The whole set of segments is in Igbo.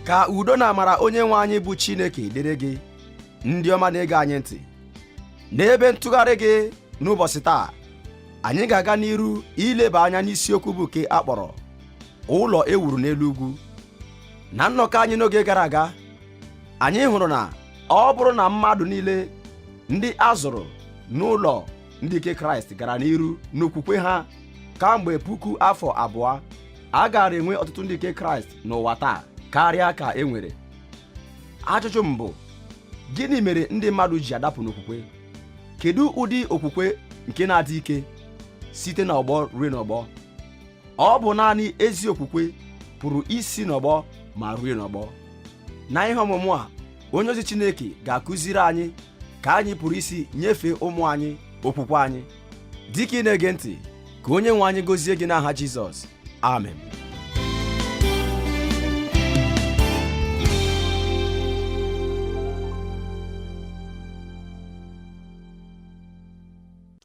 Ka udo na amara onye nwe anyị bụ Chineke dịrị gị, ndị ọma na-ege anyị ntị. N'ebe ntụgharị gị n'ụbọchị taa, anyị ga-aga n'iru ileba anya n'isiokwu bụ nke akpọrọ ụlọ e wuru n'elu ugwu. Na nnọkọ anyị n'oge gara aga, anyị hụrụ na ọ bụrụ na mmadụ niile ndị a zụrụ n'ụlọ ndị nke Kraịst gara n'iru n'okwukwe ha kamgbe 2000 afọ abụọ, a gaara enwe ọtụtụ ndị nke Kraịst n'ụwa taa karịa ka e nwere. Ajụjụ m bụ, gịnị mere ndị mmadụ ji adapụ n'okwukwe? Kedu ụdị okwukwe nke na-adị ike site n'ọgbọ ruo n'ọgbọ? Ọ bụ naanị ezi okwukwe pụrụ isi n'ọgbọ ma ruo n'ọgbọ. Na ihe ọmụmụ a, onye ozi Chineke ga-akụziri anyị ka anyị pụrụ isi nyefee ụmụ anyị okwukwe anyị. Dịka ị na-ege ntị, ka onye nwe anyị gọzie gị n'aha Jizọs. Amen.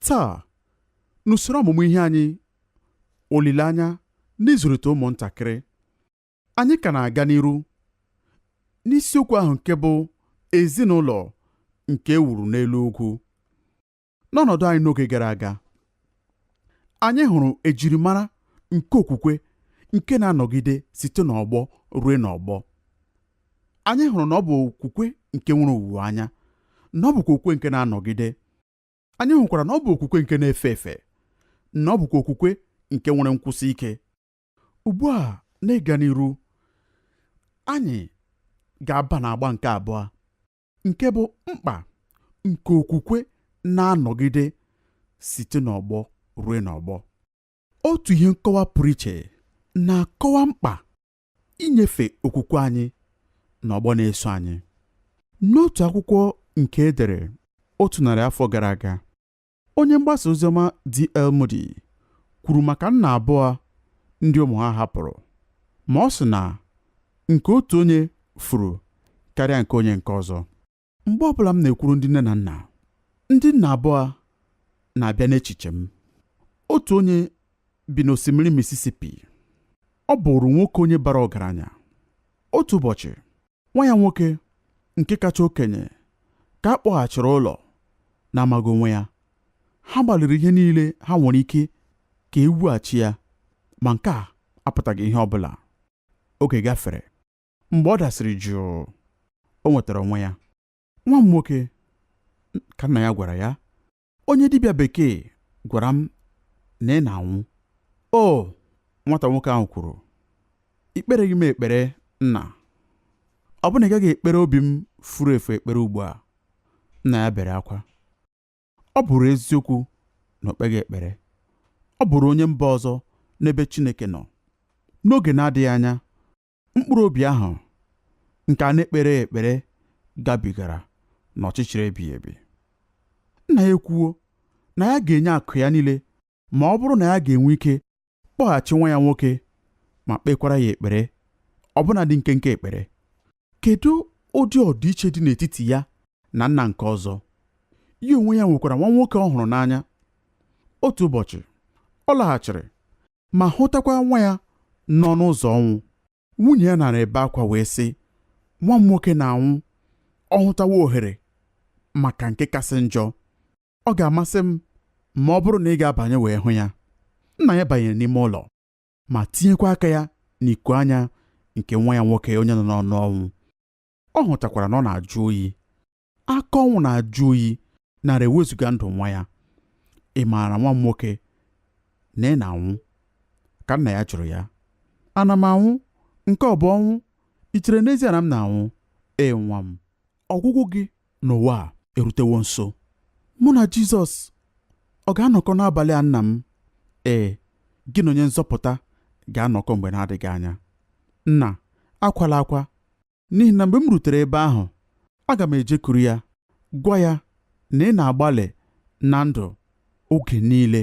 Taa, n'usoro ọmụmụ ihe anyị, olileanya n'ịzụlite ụmụntakịrị, anyị ka na-aga n'iru n'isiokwu ahụ nke bụ ezinụlọ nke e wuru n'elu ugwu. N'ọnọdụ anyị n'oge gara aga, anyị hụrụ ejirimara nke okwukwe nke na-anọgide site n'ọgbọ ruo n'ọgbọ. Anyị hụrụ na ọ bụ okwukwe nke nwere owuwe anya, na ọ bụkwa okwukwe nke na-anọgide. Anyị hụkwara na ọ bụ okwukwe nke na-efe efe, na ọ bụkwa okwukwe nke nwere nkwụsị ike. Ugbu a, n'ịga n'iru, anyị ga-aba n'agba nke abụọ, nke bụ mkpa nke okwukwe na-anọgide site n'ọgbọ ruo n'ọgbọ. Otu ihe nkọwa pụrụ iche na-akọwa mkpa inyefe okwukwe anyị n'ọgbọ na-eso anyị. N'otu akwụkwọ nke edere 100 afọ gara aga, onye mgbasa oziọma D.L. Moody kwuru maka nna abụọ ndị ụmụ ha hapụrụ, ma ọ sị na nke otu onye furu karịa nke onye nke ọzọ. Mgbe ọbụla m na-ekwuru ndị nne na nna, ndị nna abụọ na-abịa n'echiche m. Otu onye bi n'osimiri Mississippi. Ọ bụrụ nwoke onye bara ọgaranya. Otu ụbọchị, nwa ya nwoke nke kacha okenye ka a kpọghachiri ụlọ na-amaghị onwe ya. Ha gbalịrị ihe niile ha nwere ike ka e wughachi ya, ma nke a apụtaghị ihe ọbụla. Oge gafere. Mgbe ọ dasịrị jụụ, o nwetara onwe ya. Nwa m nwoke, ka nna ya gwara ya, onye dibịa bekee gwara m na ị na-anwụ. O, nwata nwoke ahụ kwuru, ikpereghị m ekpere, nna. Ọ bụ na ị gaghị ekpere obi m furu efu ekpere ugbu a? Nna ya bere akwa. Ọ bụrụ eziokwu na o kpeghị ekpere. Ọ bụrụ onye mba ọzọ n'ebe Chineke nọ. N'oge na-adịghị anya, mkpụrụ obi ahụ nke a na-ekpere ekpere gabigara n'ọchịchịrị ebighị ebi. Nna ya ekwuo na ya ga-enye akụ ya niile ma ọ bụrụ na ya ga-enwe ike kpọghachi nwa ya nwoke ma kpekwara ya ekpere, ọbụna dị nkenke ekpere. Kedu ụdị ọdịiche dị n'etiti ya na nna nke ọzọ? Ya onwe ya nwekwara nwa nwoke ọ hụrụ n'anya. Otu ụbọchị, ọ laghachiri ma hụtakwa nwa ya nọ n'ụzọ ọnwụ. Nwunye ya nara ebe akwa wee sị, nwa m nwoke na-anwụ, ọ hụtawa ohere maka nke kasị njọ. Ọ ga-amasị m ma ọ bụrụ na ị ga-abanye wee hụ ya. Nna ya banyere n'ime ụlọ ma tinyekwa aka ya n'iko anya nke nwa ya nwoke onye nọ n'ọnụ ọnwụ. Ọ hụtakwara na ọ na-ajụ oyi. Aka ọnwụ na-ajụ oyi nara ewezuga ndụ nwa ya. Ị maara nwa m nwoke na ị na-anwụ? Ka nna ya jụrụ ya, ana m anwụ? Nke ọ bụ ọnwụ? Ị chere n'ezie na m na-anwụ? Ee nwa m, ọgwụgwụ gị n'ụwa a erutewo nso. Mụ na Jizọs ọ ga-anọkọ n'abalị a, nna m? Ee, gị na onye nzọpụta ga-anọkọ mgbe na-adịghị anya. Nna, akwala akwa, n'ihi na mgbe m rutere ebe ahụ, aga m ejekuru ya gwa ya na ị na-agbalị na ndụ oge niile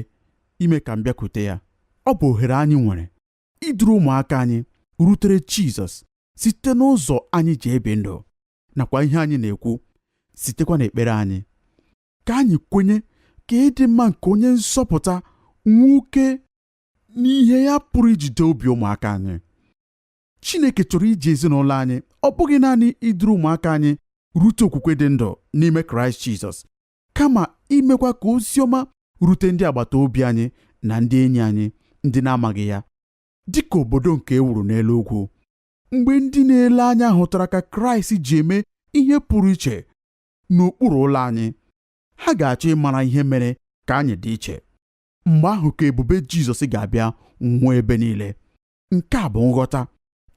ime ka m bịakwute ya. Ọ bụ ohere anyị nwere iduru ụmụaka anyị rutere Jizọs site n'ụzọ anyị ji ebi ndụ, nakwa ihe anyị na-ekwu sitekwa n'ekpere anyị. Ka anyị kwenye ka ịdị mma nke onye nzọpụta nwoke n'ihe ya pụrụ ijide obi ụmụaka anyị. Chineke chọrọ iji ezinụlọ anyị ọ bụghị naanị iduru ụmụaka anyị rute okwukwe dị ndụ n'ime Kraịst Jizọs, kama imekwa ka ozi ọma rute ndị agbata obi anyị na ndị enyi anyị ndị na-amaghị ya. Dịka obodo nke e wuru n'elu ugwu, mgbe ndị na-ele anya hụtara ka Kraịst ji eme ihe pụrụ iche n'okpuru ụlọ anyị, ha ga-achọ ịmara ihe mere ka anyị dị iche. Mgbe ahụ ka ebube Jizọs ga-abịa nwụọ ebe niile. Nke a bụ nghọta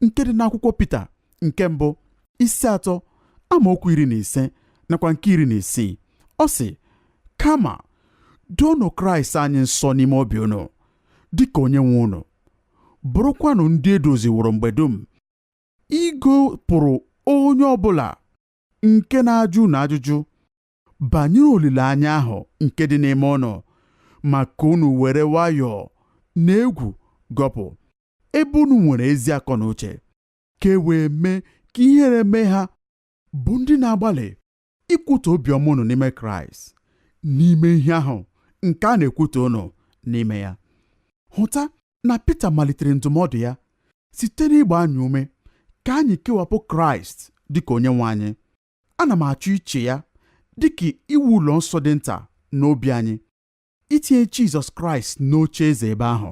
nke dị n'akwụkwọ Pita nke mbụ isi 3 amaokwu 15 nakwa nke 16. Ọ sị, kama doonụ Kraịst anyị nsọ n'ime obi unu dịka onye nwe unu, bụrụkwanụ ndị edoziworo mgbe dum, igopụrụ onye ọbụla nke na-ajụ unu ajụjụ banyere olileanya ahụ nke dị n'ime unu, ma ka unu were nwayọọ na egwu gọpụ, ebe unu nwere ezi akọ na uche, ka e wee mee ka ihere mee ha, bụ ndị na-agbalị ikwutọ obiọma unu n'ime Kraịst, n'ime ihe ahụ nke a na-ekwutọ unu n'ime ya. Hụta na Pita malitere ndụmọdụ ya site n'ịgba anyị ume ka anyị kewapụ Kraịst dịka onye nwe anyị. Ana m achọ iche ya dịka iwu ụlọ nsọ dị nta n'obi anyị, itinye Jizọs Kraịst n'oche eze ebe ahụ,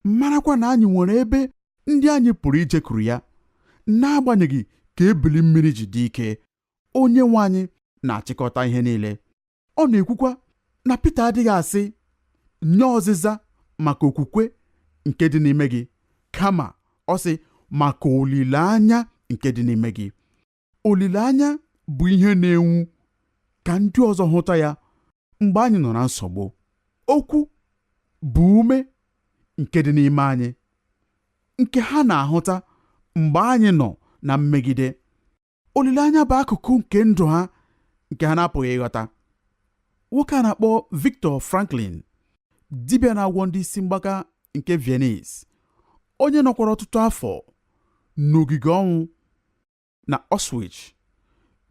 marakwa na anyị nwere ebe ndị anyị pụrụ ijekwuru ya, n'agbanyeghị ka ebili mmiri ji dị ike. Onye nwe anyị na-achịkọta ihe niile. Ọ na-ekwukwa na Pita adịghị asị, nye ọzịza maka okwukwe nke dị n'ime gị, kama ọ sị, maka olileanya nke dị n'ime gị. Olileanya bụ ihe na-enwu ka ndị ọzọ hụta ya mgbe anyị nọ na nsogbu. Okwu bụ ume nke dị n'ime anyị, nke ha na-ahụta mgbe anyị nọ na mmegide. Olileanya bụ akụkụ nke ndụ ha nke ha na-apụghị ịghọta. Nwoke a na-akpọ Viktor Franklin, dibịa na-agwọ ndị isi mgbaka nke Venice, onye nọkwara ọtụtụ afọ n'ogige ọnwụ na Auschwitz,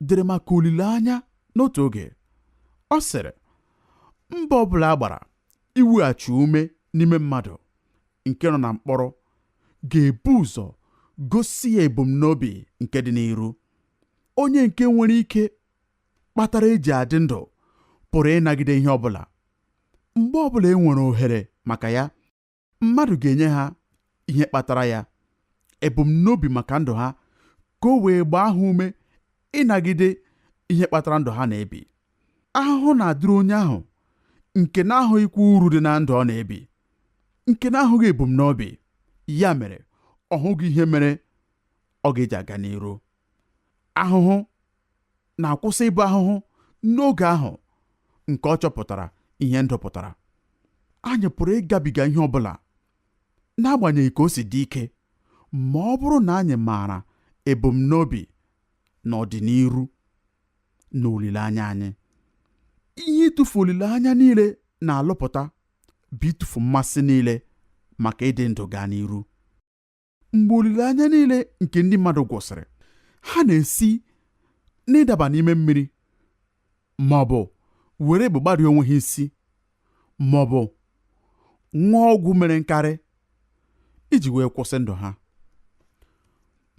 dere maka olileanya n'otu oge. Ọ sịrị, mba ọbụla agbara iweghachi ume n'ime mmadụ nke nọ na mkpọrọ ga-ebu ụzọ gosi ya ebumnobi nke dị n'iru. Onye nke nwere ike kpatara eji adị ndụ pụrụ ịnagide ihe ọbụla. Mgbe ọbụla e nwere ohere maka ya, mmadụ ga-enye ha ihe kpatara ya, ebumnobi maka ndụ ha, ka o wee gbaa ha ume ịnagide ihe kpatara ndụ ha na-ebi. Ahụhụ na-adịrị onye ahụ nke na-ahụghịkwa uru dị na ndụ ọ na-ebi, nke na-ahụghị ebumnobi, ya mere ọ hụghị ihe mere ọ ga-eji aga n'iru. Ahụhụ na-akwụsị ịbụ ahụhụ n'oge ahụ nke ọ chọpụtara ihe ndụ pụtara. Anyị pụrụ ịgabiga ihe ọbụla n'agbanyeghị ka o si dị ike, ma ọ bụrụ na anyị maara ebumnobi na ọdịnihu na olileanya anyị. Ihe ịtụfu olileanya niile na-alụpụta bụ ịtụfu mmasị niile maka ịdị ndụ gaa n'iru. Mgbe olileanya niile nke ndị mmadụ gwụsịrị, ha na-esi n'ịdaba n'ime mmiri, ma ọ bụ were gbugbarịa onwe ha isi, ma ọ bụ ṅụọ ọgwụ mere nkarị iji wee kwụsị ndụ ha.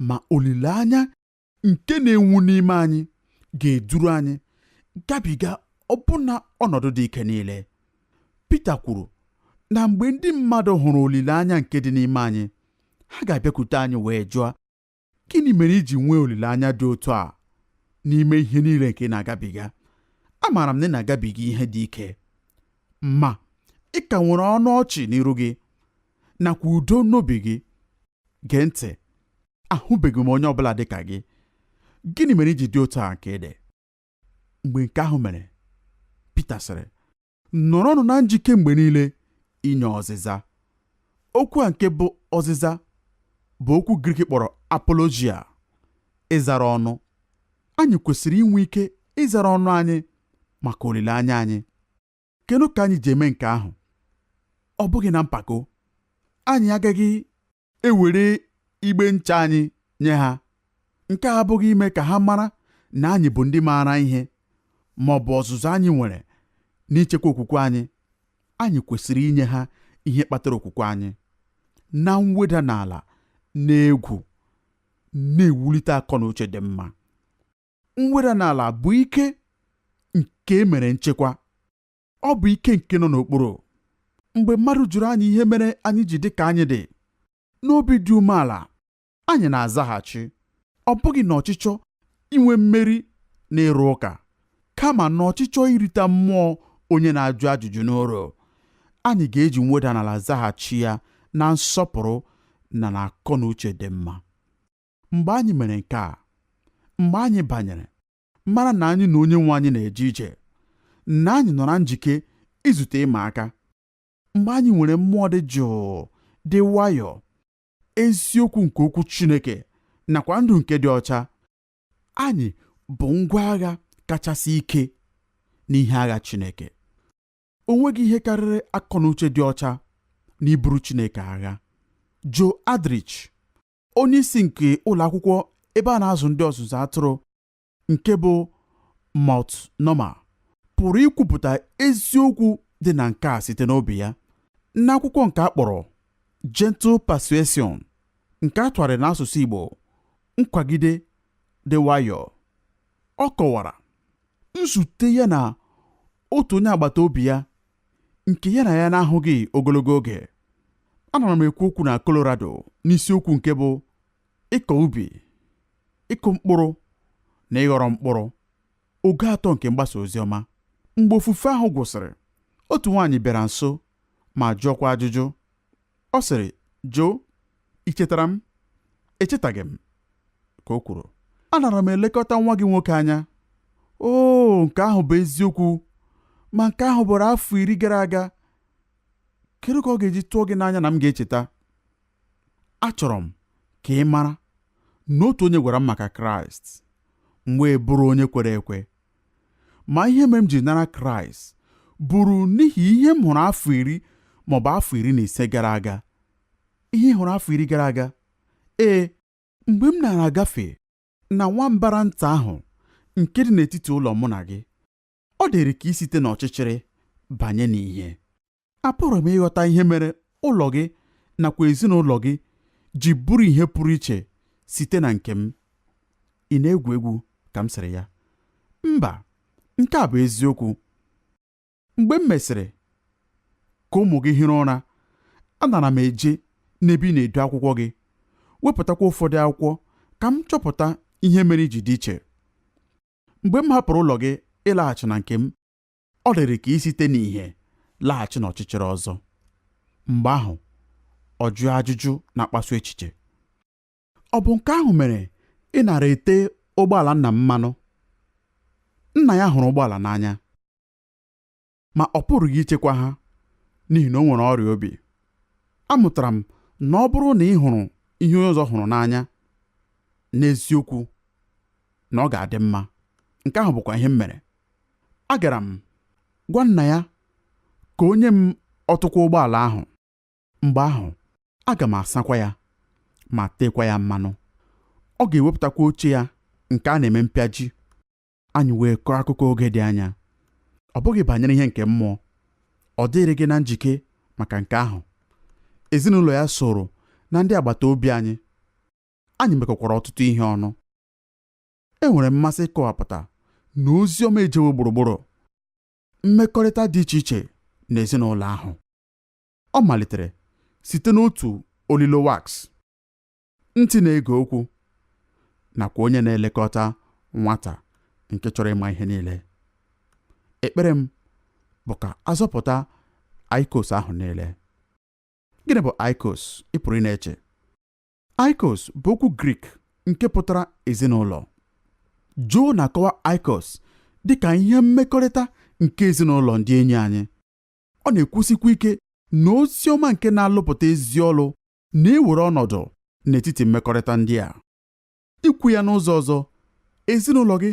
Ma olileanya nke na-enwu n'ime anyị ga-eduru anyị gabiga ọbụna ọnọdụ dị ike niile. Pita kwuru na mgbe ndị mmadụ hụrụ olileanya nke dị n'ime anyị, ha ga-abịakwute anyị wee jụọ, gịnị mere iji nwee olileanya dị otu a n'ime ihe niile nke na-agabiga? Amaara m na ị na-agabiga ihe dị ike, ma ị ka nwere ọnụ ọchị n'iru gị nakwa udo n'obi gị. Gee ntị, ahụbeghị m onye ọbụla dị ka gị. Gịnị mere iji dị otu a nke dị? Mgbe nke ahụ mere, Pita sịrị, nọrọnụ na njike mgbe niile inye ọzịza. Okwu a nke bụ ọzịza bụ okwu Grik kpọrọ apologia, ịzara ọnụ. Anyị kwesịrị inwe ike ịzara ọnụ anyị maka olileanya anyị. Kedu ka anyị ji eme nke ahụ? Ọ bụghị na mpako. Anyị agaghị ewere igbe ncha anyị nye ha. Nke a abụghị ime ka ha mara na anyị bụ ndị maara ihe, ma ọ bụ ọzụzụ anyị nwere n'ichekwa okwukwe anyị. Anyị kwesịrị inye ha ihe kpatara okwukwe anyị na mweda n'ala na egwu na-ewulite akọ na uche dị mma. Mweda n'ala bụ ike nke e mere nchekwa. Ọ bụ ike nke nọ n'okpuru. Mgbe mmadụ jụrụ anyị ihe mere anyị ji dị ka anyị dị, n'obi dị umeala, anyị na-azaghachi, ọ bụghị n'ọchịchọ inwe mmeri na ịrụ ụka, kama n'ọchịchọ irite mmụọ onye na-ajụ ajụjụ n'ụrụ. Anyị ga-eji mweda n'ala zaghachi ya na nsọpụrụ na akọ na uche dị mma. Mgbe anyị mere nke a, mgbe anyị banyere mara na anyị na onye nwe anyị na-eje ije, na anyị nọ na njike izute ịma aka, mgbe anyị nwere mmụọ dị jụụ, dị nwayọọ, eziokwu nke okwu Chineke nakwa ndụ nke dị ọcha, anyị bụ ngwa agha kachasị ike n'ihe agha Chineke. O nweghị ihe karịrị akọ na uche dị ọcha na iburu Chineke agha. Joe Aldrich, onye isi nke ụlọ akwụkwọ ebe a na-azụ ndị ọzụzụ atụrụ nke bụ Mount Norma, pụrụ ikwupụta eziokwu dị na nke a site n'obi ya n'akwụkwọ nke a kpọrọ Gentle Persuasion, nke a tụgharịrị n'asụsụ Igbo nkwagide dị nwayọọ. Ọ kọwara nzute ya na otu onye agbata obi ya nke ya na ya na-ahụghị ogologo oge. Ana m ekwu okwu na Colorado n'isiokwu nke bụ ịkọ ubi, ịkụ mkpụrụ na ịghọrọ mkpụrụ, oge atọ nke mgbasa ozi ọma. Mgbe ofufe ahụ gwụsịrị, otu nwaanyị bịara nso ma jụọkwa ajụjụ. Ọ sịrị, "Joe, ị chetara m?" "Echetaghị m," ka o kwuru. "Anara m elekọta nwa gị nwoke anya." "Oo, nke ahụ bụ eziokwu, ma nke ahụ bụrụ afọ 10 gara aga. Kedu ka ọ ga-eji tụọ gị n'anya na m ga-echeta?" Achọrọ m ka ị mara na otu onye gwara m maka Kraịst, m wee bụrụ onye kwere ekwe. Ma ihe mere m ji nara Kraịst bụrụ n'ihi ihe m hụrụ afọ 10 maọbụ afọ 15 gara aga. Ihe hụrụ afọ 10 gara aga. Ee, mgbe m na-agafe na nwambara nta ahụ nke dị n'etiti ụlọ mụ na gị, ọ dịrị ka isite n'ọchịchịrị banye n'ihe. Apụrụ m ịghọta ihe mere ụlọ gị nakwa ezinụlọ gị ji bụrụ ihe pụrụ iche site na nke m. "Ị na-egwu egwu?" ka m sịrị ya. "Mba, nke a bụ eziokwu." Mgbe m mesịrị ka ụmụ gị hiri ụra, anara m eje n'ebe ị na-edo akwụkwọ gị, wepụtakwa ụfọdụ akwụkwọ ka m chọpụta ihe mere iji dị iche. Mgbe m hapụrụ ụlọ gị ịlaghachi na nke m, ọ dịrị ka isite n'ìhè laghachi n'ọchịchịrị ọzọ. Mgbe ahụ, ọ jụọ ajụjụ na-akpasu echiche. "Ọ bụ nke ahụ mere ị nara ete ụgbọala nna m mmanụ?" Nna ya hụrụ ụgbọala n'anya, ma ọ pụrụghị ichekwa ha n'ihi na o nwere ọrịa obi. Amụtara m na ọ bụrụ na ị hụrụ ihe onye ọzọ hụrụ n'anya, n'eziokwu na ọ ga-adị mma. Nke ahụ bụkwa ihe m mere. Agara m gwa nna ya ka o nye m ọtụkwa ụgbọala ahụ. Mgbe ahụ, aga m asakwa ya ma teekwa ya mmanụ. Ọ ga-ewepụtakwa oche ya nke a na-eme mpịaji. Anyị wee kọọ akụkọ oge dị anya. Ọ bụghị banyere ihe nke mmụọ. Ọ dịrị gị na njike maka nke ahụ. Ezinụlọ ya soro na ndị agbata obi anyị. Anyị mekọkwara ọtụtụ ihe ọnụ. Enwere mmasị ịkọwapụta na ozi ọma ejewo gburugburu. Mmekọrịta dị iche iche n'ezinụlọ ahụ. Ọ malitere site n'otu olilo wax, ntị na-ege okwu, nakwa onye na-elekọta nwata nke chọrọ ịma ihe niile. Ekpere m bụ ka azọpụta Aikos ahụ niile. Gịnị bụ Aikos? Ị pụrụ ị na-eche. Aikos bụ okwu Grik nke pụtara ezinụlọ. Joe na-akọwa Aikos dị ka ihe mmekọrịta nke ezinụlọ ndị enyi anyị. Ọ na-ekwusikwa ike na ozi ọma nke na-alụpụta ezi ọlụ na-ewere ọnọdụ n'etiti mmekọrịta ndị a. Ikwu ya n'ụzọ ọzọ, ezinụlọ gị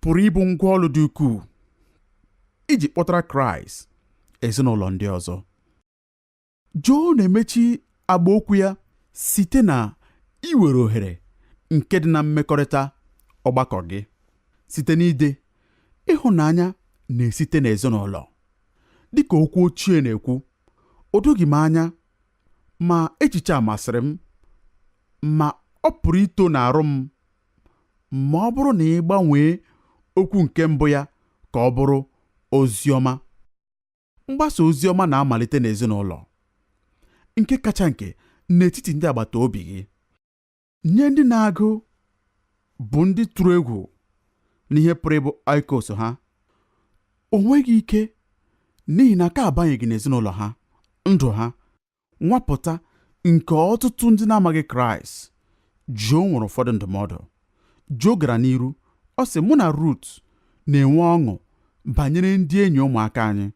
pụrụ ịbụ ngwa ọlụ dị ukwuu iji kpọtara Kraịst ezinụlọ ndị ọzọ. Joe na-emechi agba okwu ya site na iwere ohere nke dị na mmekọrịta ọgbakọ gị site n'ide ịhụnanya na-esite n'ezinụlọ. Dịka okwu ochie na-ekwu, "O doghị m anya, ma echiche a masịrị m, ma ọ pụrụ ito n'arụ m ma ọ bụrụ na ị gbanwee okwu nke mbụ ya ka ọ bụrụ ozi ọma. Mgbasa ozi ọma na-amalite n'ezinụlọ, nke kacha nke n'etiti ndị agbata obi gị. Nye ndị na-agụ bụ ndị tụrụ egwu n'ihe pụrụ ịbụ aikos ha, o nweghị ike n'ihi na ka abanyeghị n'ezinụlọ ha, ndụ ha, nwapụta nke ọtụtụ ndị na-amaghị Kraịst. Joe nwere ụfọdụ ndụmọdụ. Joe gara n'iru, ọ sị, mụ na Rut na-enwe ọṅụ banyere ndị enyi ụmụaka anyị.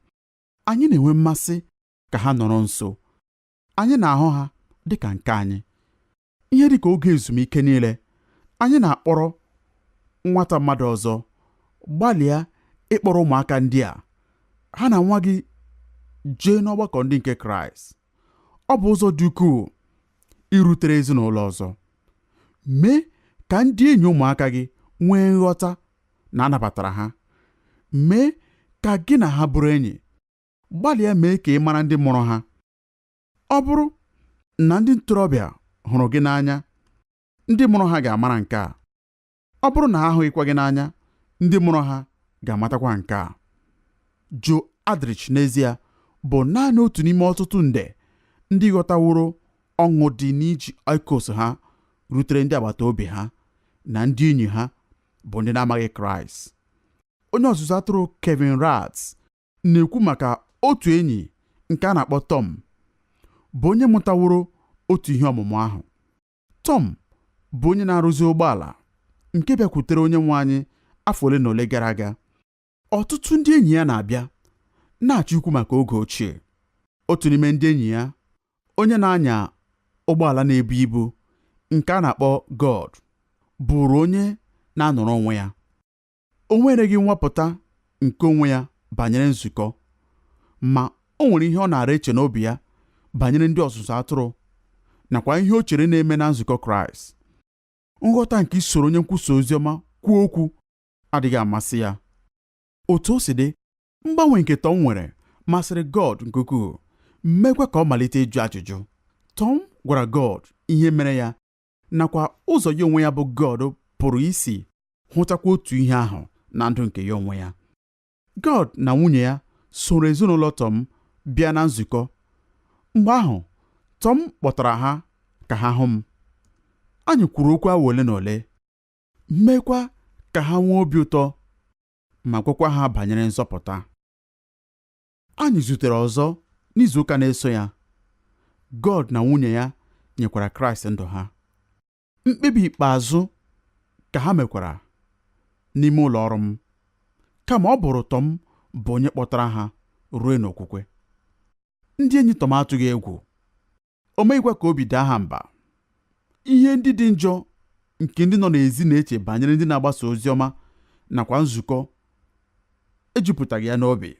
Anyị na-enwe mmasị ka ha nọrọ nso. Anyị na-ahụ ha dị ka nke anyị. Ihe dị ka oge ezumike niile, anyị na-akpọrọ nwata mmadụ ọzọ. Gbalịa ịkpọrọ ụmụaka ndị a, ha na nwa gị, jee n'ọgbakọ ndị nke Kraịst. Ọ bụ ụzọ dị ukwuu irutere ezinụlọ ọzọ. Mee ka ndị enyi ụmụaka gị nwee nghọta na anabatara ha. Mee ka gị na ha bụrụ enyi. Gbalịa mee ka ị mara ndị mụrụ ha. Ọ bụrụ na ndị ntorobịa hụrụ gị n'anya, ndị mụrụ ha ga-amara nke a. Ọ bụrụ na ha ahụghịkwa gị n'anya, ndị mụrụ ha ga-amatakwa nke a. Joe Aldrich n'ezie bụ naanị otu n'ime ọtụtụ nde ndị ghọtaworo ọṅụ dị n'iji aikos ha rutere ndị agbata obi ha na ndị enyi ha bụ ndị na-amaghị Kraịst. Onye ọzụzụ atụrụ Kevin Ratz na-ekwu maka otu enyi nke a na-akpọ Tom, bụ onye mụtaworo otu ihe ọmụmụ ahụ. Tom bụ onye na-arụzi ụgbọala nke bịakwutere onye nwe anyị afọ ole na ole gara aga. Ọtụtụ ndị enyi ya na-abịa na-achọ ikwu maka oge ochie. Otu n'ime ndị enyi ya, onye na-anya ụgbọala na-ebu ibu nke a na-akpọ God, bụrụ onye na-anọrọ onwe ya. O nwereghị nwapụta nke onwe ya banyere nzukọ, ma o nwere ihe ọ na-ara eche n'obi ya banyere ndị ọzụzụ atụrụ nakwa ihe o chere na-eme na nzukọ Kraịst. Nghọta nke isoro onye nkwusa oziọma kwuo okwu adịghị amasị ya. Otu o si dị, mgbanwe nke Tom nwere masịrị God nke ukwuu, mmekwa ka ọ malite ịjụ ajụjụ. Tom gwara God ihe mere ya nakwa ụzọ ya onwe ya bụ God pụrụ isi hụtakwa otu ihe ahụ na ndụ nke ya onwe ya. God na nwunye ya soro ezinụlọ Tom bịa na nzukọ. Mgbe ahụ, Tom kpọtara ha ka ha hụ m. Anyị kwuru okwu awa ole na ole, meekwa ka ha nwee obi ụtọ ma gwakwa ha banyere nzọpụta. Anyị zutere ọzọ n'izuụka na-eso ya. God na nwunye ya nyekwara Kraịst ndụ ha. Mkpebi ikpeazụ ka ha mekwara n'ime ụlọ ọrụ m, kama ọ bụrụ Tom bụ onye kpọtara ha ruo n'okwukwe. Ndị enyi Tom atụghị egwu, o meghịkwa ka obi daa ha mba. Ihe ndị dị njọ nke ndị nọ n'ezi na-eche banyere ndị na-agbasa ozi ọma nakwa nzukọ ejupụtaghị ya n'obi.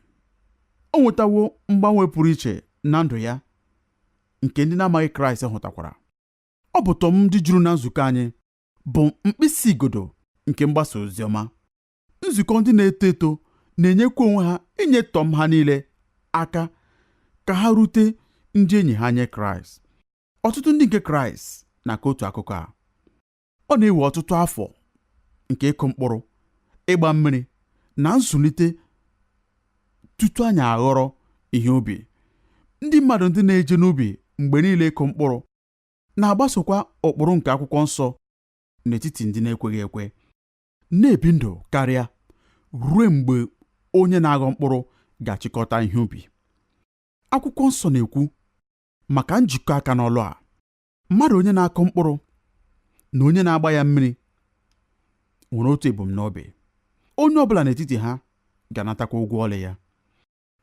O nwetawo mgbanwe pụrụ iche na ndụ ya nke ndị na-amaghị Kraịst hụtakwara. Ọ bụ Tom ndị juru na nzukọ anyị bụ mkpịsị igodo nke mgbasa ozi ọma. Nzukọ ndị na-eto eto na-enyekwa onwe ha inye Tom ha niile aka ka ha rute ndị enyi ha nye Kraịst. Ọtụtụ ndị nke Kraịst na-aka otu akụkọ a. Ọ na-ewe ọtụtụ afọ nke ịkụ mkpụrụ, ịgba mmiri na nzụlite tutu anyị aghọrọ ihe ubi. Ndị mmadụ ndị na-eje n'ubi mgbe niile ịkụ mkpụrụ na-agbasokwa ụkpụrụ nke akwụkwọ nsọ n'etiti ndị na-ekweghị ekwe, na-ebi ndụ karịa ruo mgbe onye na-aghọ mkpụrụ ga-achịkọta ihe ubi. Akwụkwọ nsọ na-ekwu maka njikọ aka n'ọlụ a. Mmadụ onye na-akụ mkpụrụ na onye na-agba ya mmiri nwere otu ebumnobi. Onye ọbụla n'etiti ha ga-anatakwa ụgwọ ọrụ ya.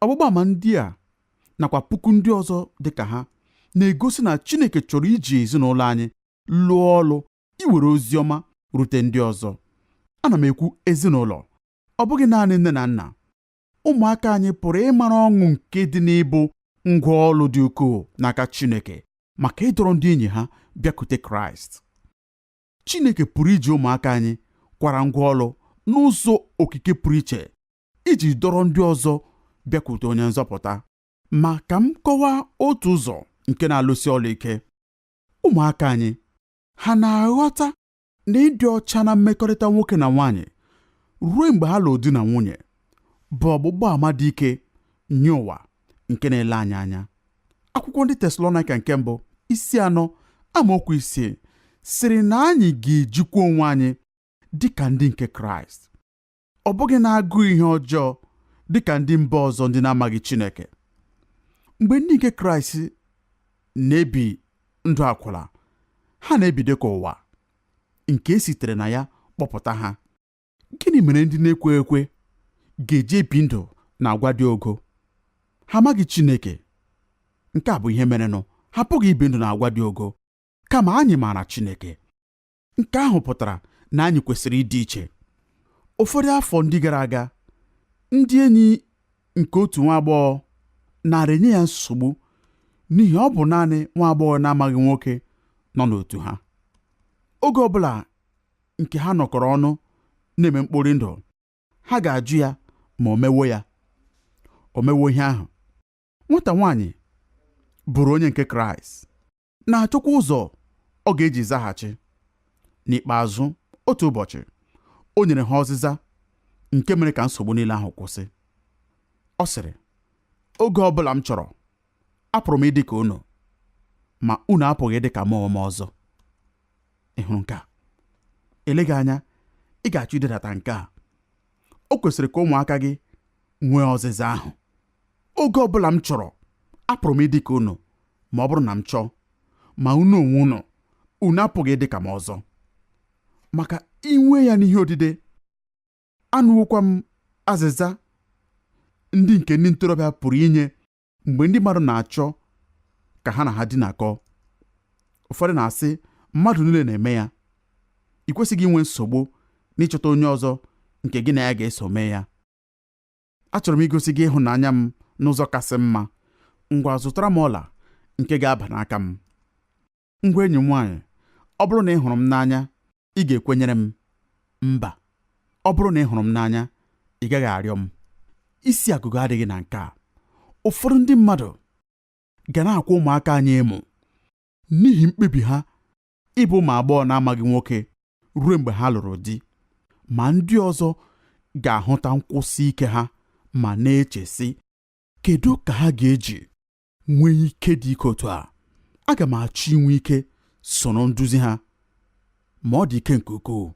Ọgbụgba ama ndị a nakwa puku ndị ọzọ dị ka ha na-egosi na Chineke chọrọ iji ezinụlọ anyị lụọ ọrụ iwere ozi ọma rute ndị ọzọ. Ana m ekwu ezinụlọ, ọ bụghị naanị nne na nna. Ụmụaka anyị pụrụ ịmara ọṅụ nke dị n'ịbụ ngwa ọrụ dị ukwuu n'aka Chineke maka ịdọrọ ndị enyi ha bịakwute Kraịst. Chineke pụrụ iji ụmụaka anyị kwara ngwa ọrụ n'ụzọ okike pụrụ iche iji dọrọ ndị ọzọ bịakwute onye nzọpụta. Ma ka m kọwaa otu ụzọ nke na-alụsi ọrụ ike. Ụmụaka anyị ha na-aghọta na ịdị ọcha na mmekọrịta nwoke na nwaanyị ruo mgbe ha lụrụ di na nwunye bụ ọgbụgba ama dị ike nye ụwa nke na-ele anyị anya. Akwụkwọ ndị Tesalonaịka nke mbụ isi 4 amaokwu 6 sịrị na anyị ga-ejikwa onwe anyị dị ka ndị nke Kraịst, ọ bụghị na-agụ ihe ọjọọ dị ka ndị mba ọzọ ndị na-amaghị Chineke. Mgbe ndị nke Kraịst na-ebi ndụ akwụla, ha na-ebido ka ụwa nke esitere na ya kpọpụta ha. Gịnị mere ndị na-ekwe ekwe ga-eji ebi ndụ na agwa dị ogo? Ha amaghị Chineke. Nke a bụ ihe merenụ ha apụghị ibi ndụ na agwa dị ogo, kama anyị maara Chineke. Nke ahụ pụtara na anyị kwesịrị ịdị iche. Ụfọdụ afọ ndị gara aga, ndị enyi nke otu nwa agbọghọ nara enye ya nsogbu n'ihi ọ bụ naanị nwa agbọghọ na-amaghị nwoke nọ n'otu ha. Oge ọbụla nke ha nọkọrọ ọnụ na-eme mkpori ndụ, ha ga-ajụ ya ma o mewo ya. O mewo ihe ahụ. Nwata nwaanyị bụrụ onye nke Kraịst na-achọkwa ụzọ ọ ga-eji zaghachi. N'ikpeazụ, otu ụbọchị o nyere ha ọzịza nke mere ka nsogbu niile ahụ kwụsị. Ọ sịrị, oge ọbụla m chọrọ, apụrụ m ịdị ka unu, ma unu apụghị ịdị ka m onwe m ọzọ. Ị hụrụ nke a? Eleghị anya ị ga-achọ idedata nke a. O kwesịrị ka ụmụaka gị nwee ọzịza ahụ. Oge ọbụla m chọrọ, apụrụ m ịdị ka unu ma ọ bụrụ na m chọọ, ma unu onwe unu apụghị ịdị ka m ọzọ. Maka inwe ya n'ihe odide, anụwokwa m azịza ndị nke ndị ntorobịa pụrụ inye mgbe ndị mmadụ na-achọ ka ha na ha dinakọ. Ụfọdụ na-asị mmadụ niile na-eme ya. Ị kwesịghị inwe nsogbu n'ịchọta onye ọzọ nke gị na ya ga-eso mee ya. Achọrọ m igosi gị ịhụnanya m n'ụzọ kasị mma. Ngwa zụtara m ọla nke ga-aba n'aka m. Ngwa enyi m nwaanyị, ọ bụrụ na ị hụrụ m n'anya, ị ga-ekwenyere m? Mba. Ọ bụrụ na ị hụrụ m n'anya, ị gaghị arịọ m. Isi agụgụ adịghị na nke a. Ụfọdụ ndị mmadụ ga na-akwa ụmụaka anyị emo n'ihi mkpebi ha ịbụ ụmụ agbọghọ na-amaghị nwoke ruo mgbe ha lụrụ di, ma ndị ọzọ ga-ahụta nkwụsị ike ha ma na-eche sị, kedu ka ha ga-eji nwee ike dị ike otu a? Aga m achọ inwe ike soro nduzi ha, ma ọ dị ike nke ukwuu.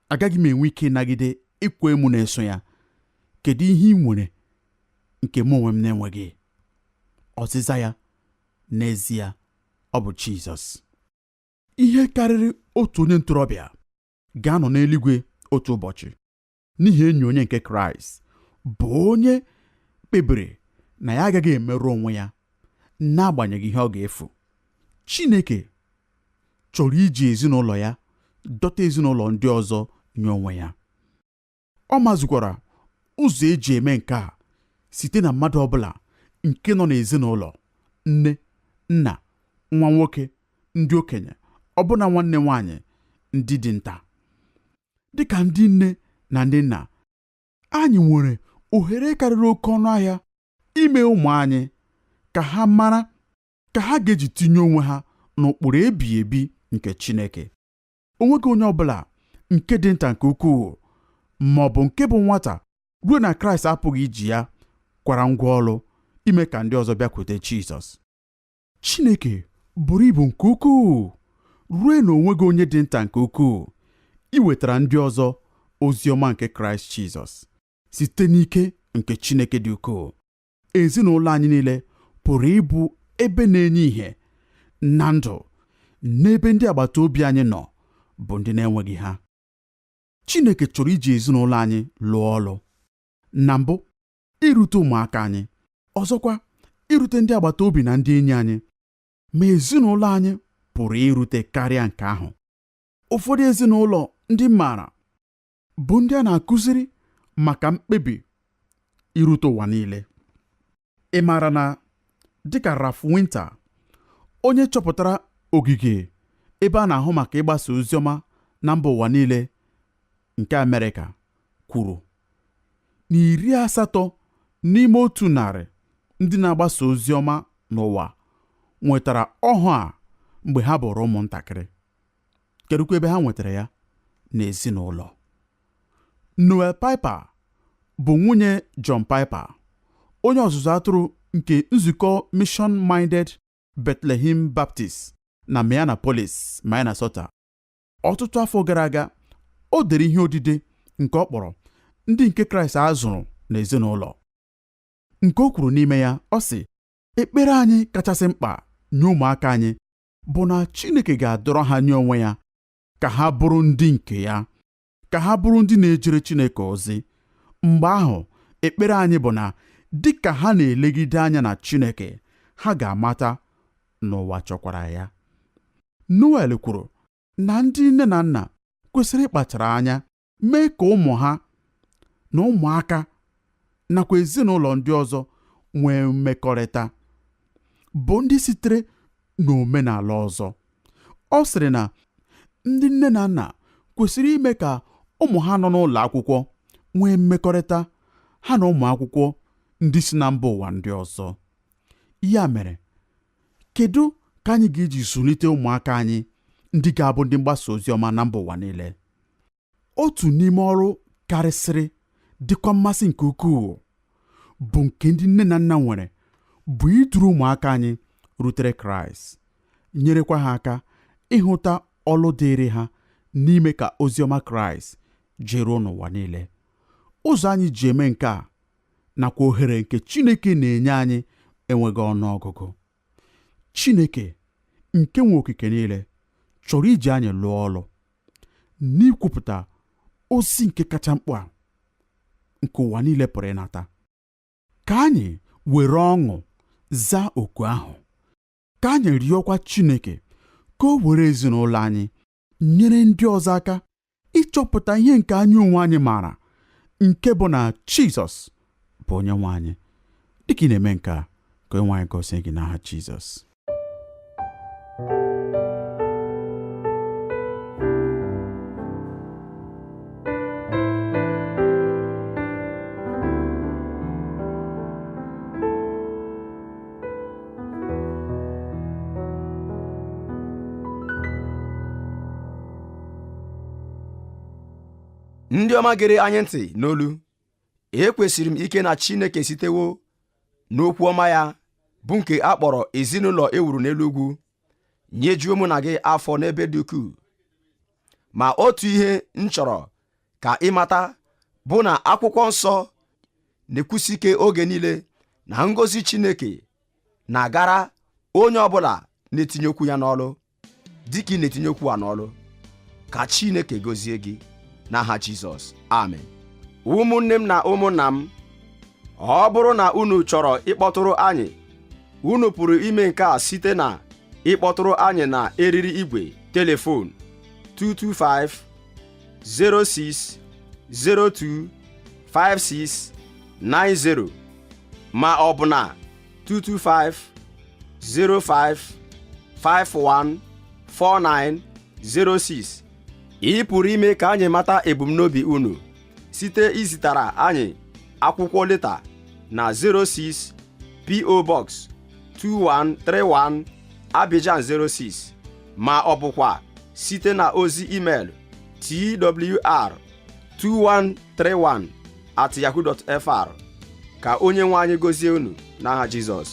Agaghị m enwe ike ịnagide ịkwa emu na-eso ya. Kedu ihe ị nwere nke mụ onwe m na-enweghị? Ọzịza ya n'ezie ọ bụ Jizọs. Ihe karịrị otu onye ntorobịa ga-anọ n'eluigwe otu ụbọchị n'ihi enyi onye nke Kraịst bụ onye kpebiri na ya agaghị emerụ onwe ya n'agbanyeghị ihe ọ ga-efu. Chineke chọrọ iji ezinụlọ ya dọta ezinụlọ ndị ọzọ nye onwe ya. Ọ mazụkwara ụzọ eji eme nke a site na mmadụ ọbụla nke nọ n'ezinụlọ, nne, nna, nwa nwoke, ndị okenye, ọbụna nwanne nwaanyị ndị dị nta. Dịka ndị nne na ndị nna, anyị nwere ohere karịrị oke ọnụ ahịa ime ụmụ anyị ka ha mara ka ha ga-eji tinye onwe ha n'ụkpụrụ ebighị ebi nke Chineke. O nweghị onye ọbụla nke dị nta nke ukwuu ma ọ bụ nke bụ nwata ruo na Kraịst apụghị iji ya kwara ngwa ọrụ ime ka ndị ọzọ bịakwute Jizọs. Chineke buru ibu nke ukwuu ruo na onweghị onye dị nta nke ukwuu iwetara ndị ọzọ ozi ọma nke Kraịst Jizọs site n'ike nke Chineke dị ukwuu. Ezinụlọ anyị niile pụrụ ịbụ ebe na-enye ìhè na ndụ n'ebe ndị agbata obi anyị nọ bụ ndị na-enweghị ha. Chineke chọrọ iji ezinụlọ anyị lụọ ọrụ. Na mbụ, irute ụmụaka anyị, ọzọkwa irute ndị agbata obi na ndị enyi anyị, ma ezinụlọ anyị pụrụ irute karịa nke ahụ. Ụfọdụ ezinụlọ ndị maara bụ ndị a na-akụziri maka mkpebi irute ụwa niile. Ị maara na dịka Ralph Winter, onye chọpụtara ogige ebe a na-ahụ maka ịgbasa oziọma na mba ụwa niile nke Amerịka, kwuru na 80 n'ime 100 ndị na-agbasa oziọma n'ụwa nwetara ọhụụ a mgbe ha bụrụ ụmụntakịrị. kedụkwa ebe ha nwetara ya? N'ezinụlọ. Noel Piper bụ nwunye John Piper, onye ọzụzụ atụrụ nke nzukọ Mission Minded Bethlehem Baptist na Minneapolis, Minnesota. Ọtụtụ afọ gara aga, o dere ihe odide nke ọ kpọrọ ndị nke Kraịst a zụrụ n'ezinụlọ. Nke o kwuru n'ime ya, ọ sị, ekpere anyị kachasị mkpa nye ụmụaka anyị bụ na Chineke ga-adọrọ ha nye onwe ya, ka ha bụrụ ndị nke ya, ka ha bụrụ ndị na-ejere Chineke ozi. Mgbe ahụ, ekpere anyị bụ na dị ka ha na-elegide anya na Chineke, ha ga-amata n'ụwa chọkwara ya. Noel kwuru na ndị nne na nna kwesịrị ịkpachara anya mee ka ụmụ ha na ụmụaka nakwa ezinụlọ ndị ọzọ nwee mmekọrịta bụ ndị sitere n'omenala ọzọ. Ọ sịrị na ndị nne na nna kwesịrị ime ka ụmụ ha nọ n'ụlọ akwụkwọ nwee mmekọrịta ha na ụmụ akwụkwọ ndị si na mba ụwa ndị ọzọ. Ya mere, kedu ka anyị ga-eji zụlite ụmụaka anyị ndị ga-abụ ndị mgbasa ozi ọma na mba ụwa niile? Otu n'ime ọrụ karịsịrị dịkwa mmasị nke ukwuu bụ nke ndị nne na nna nwere, bụ iduru ụmụaka anyị rutere Kraịst, nyerekwa ha aka ịhụta ọlụ dịịrị ha n'ime ka ozi ọma Kraịst jeruo n'ụwa niile. Ụzọ anyị ji eme nke a nakwa ohere nke Chineke na-enye anyị enweghị ọnụọgụgụ. Chineke nke nwe okike niile chọrọ iji anyị lụọ ọlụ n'ikwupụta ozi nke kacha mkpa nke ụwa niile pụrụ ịnata. Ka anyị were ọṅụ zaa oku ahụ. Ka anyị rịọkwa Chineke ka o were ezinụlọ anyị nyere ndị ọzọ aka ịchọpụta ihe nke anyị onwe anyị maara, nke bụ na Jizọs bụ onye nwe anyị. Dịka ị na-eme nke a, ka onye nwe anyị gọzie gị n'aha Jizọs. Ndị ọma gere anyị ntị n'olu, ekwesịrị m ike na Chineke sitewo n'okwu ọma ya bụ nke a kpọrọ ezinụlọ ewuru n'elu ugwu nyejuo mụ na gị afọ n'ebe dị ukwuu. Ma otu ihe m chọrọ ka ị mata bụ na akwụkwọ nsọ na-ekwusi ike oge niile na ngọzi Chineke na-agara onye ọbụla na-etinye okwu ya n'ọlụ. Dịka ị na-etinye okwu a n'ọlụ, ka Chineke gọzie gị n'aha Jizọs, amen. Ụmụnne m na ụmụnna m, ọ bụrụ na unu chọrọ ịkpọtụrụ anyị, unu pụrụ ime nke a site na ịkpọtụrụ anyị na eriri igwe telefon 225-0602-5690 ma ọ bụ na 225-0551-4906. Ị pụrụ ime ka anyị mata ebumnobi unu site izitara anyị akwụkwọ leta na 06 P.O. Box 2131 Abidjan 06, ma ọ bụkwa site na ozi email twr2131@yahoo.fr. Ka onye nwe anyị gọzie unu n'aha Jizọs.